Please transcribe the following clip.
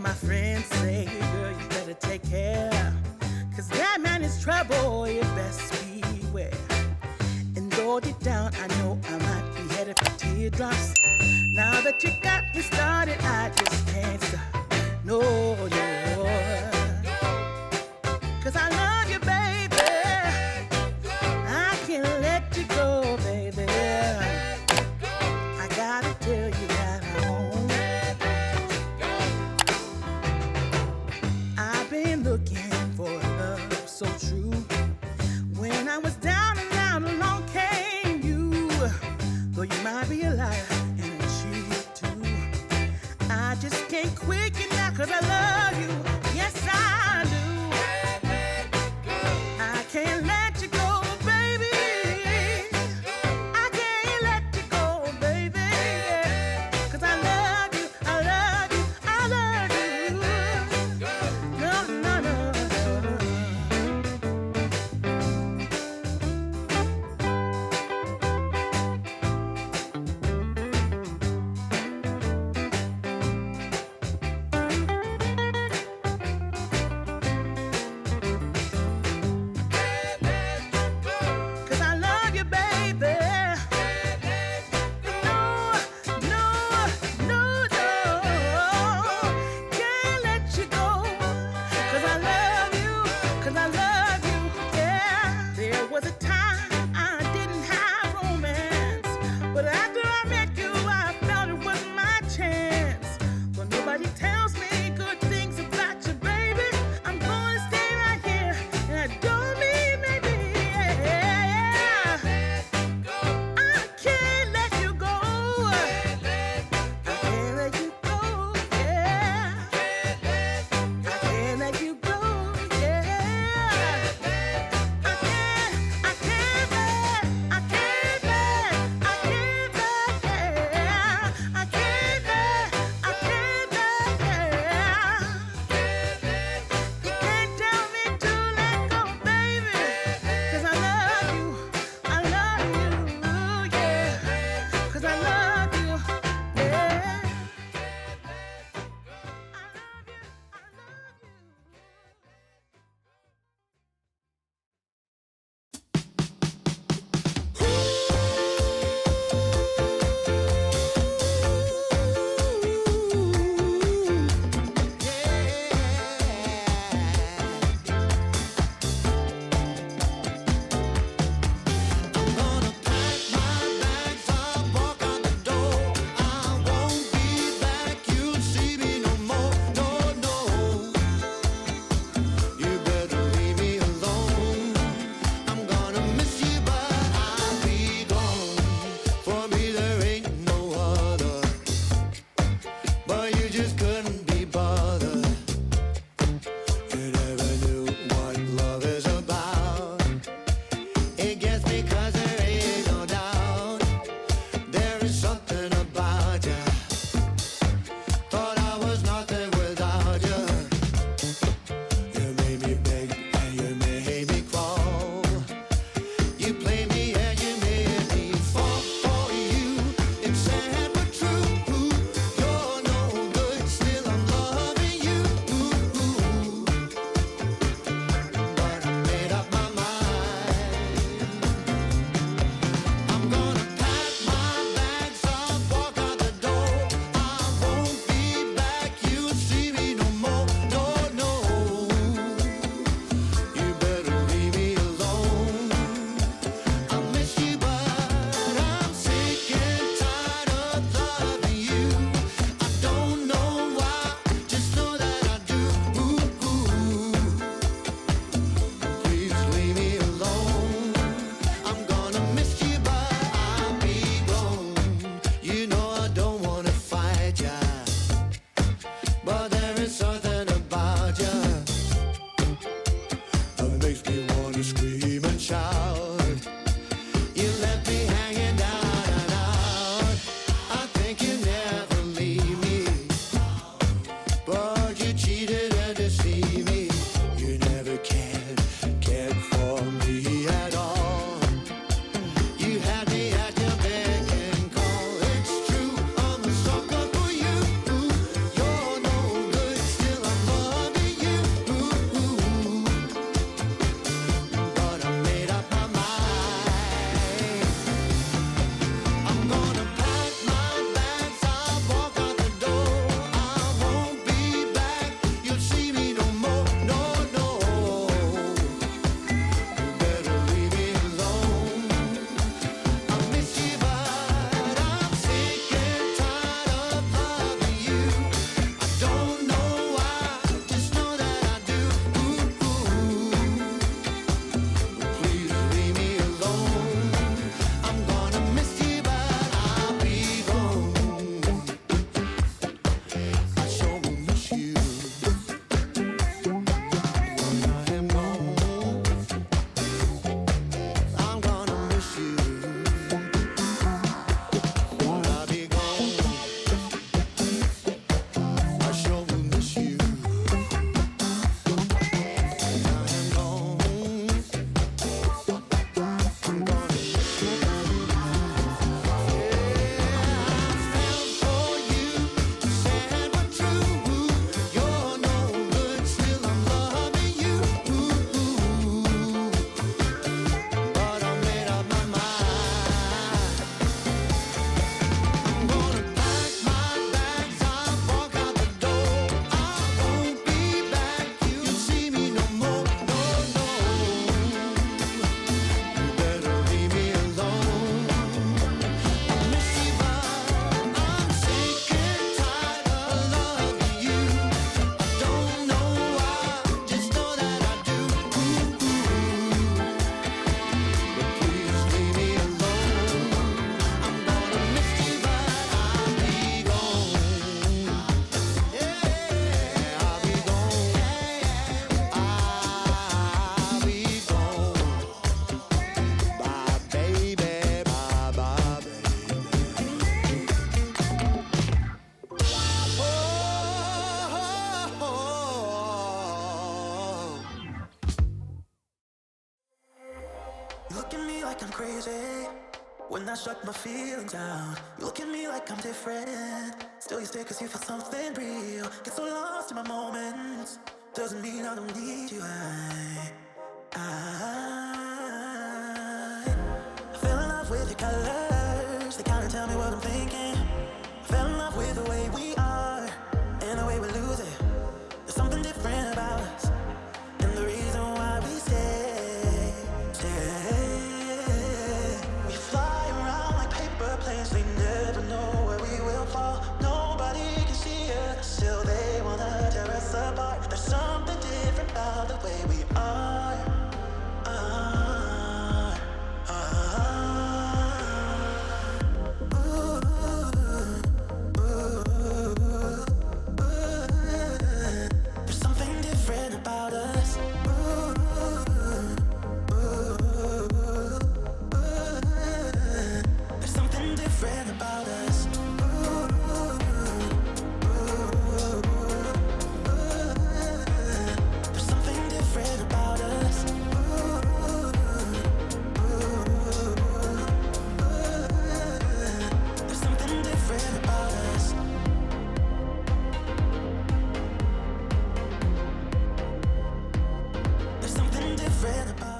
my friends say, girl, you better take care. Cause that man is trouble, you best beware. And though deep down, I know I might be headed for teardrops. Now that you got me started, I just can't stop. No, no. Cause I love you, baby. I can't let you go, baby. I gotta tell you that I won't. I've been looking for love so true. When I was down and out, along came you. Though you might be a liar and a cheat too, I just can't quit you now 'cause I love you. Yes, I do. I can't let you go, baby. I can't let you go, baby. 'Cause I love you, I love you, I love you. No, no, no, no. Cause I love you, baby. No, no, no, no. Can't let you go. 'Cause I love you, 'cause I love you, yeah. There was a time I didn't have romance, but after I met you, I felt it was my chance. But nobody tells me good things about you, baby. I'm gonna stay right here, and I don't mean maybe. Yeah. I can't let you go. I can't let you go. Yeah. I can't let you go. Yeah. I can't let. I can't let. I can't let. Yeah. I can't let. I can't let. Yeah. You can't tell me to let go, baby. 'Cause I love you. I love you. Yeah. 'Cause I love you. Yeah. look at me like I'm crazy. When I shut my feelings down, you look at me like I'm different. Still you stay cause you feel something real. Get so lost in my moments. Doesn't mean I don't need you. I fell in love with your colors. They kinda tell me what I'm thinking. I fell in love with the way we are and the way we lose it. There's something different about us, and the reason why we stay. We fly around like paper planes. We never know where we will fall. Nobody can see us, still they wanna tear us apart. There's something different about the way we are. There's something different about us. There's something different about us. There's something different about us. There's something different about us. There's something different about us.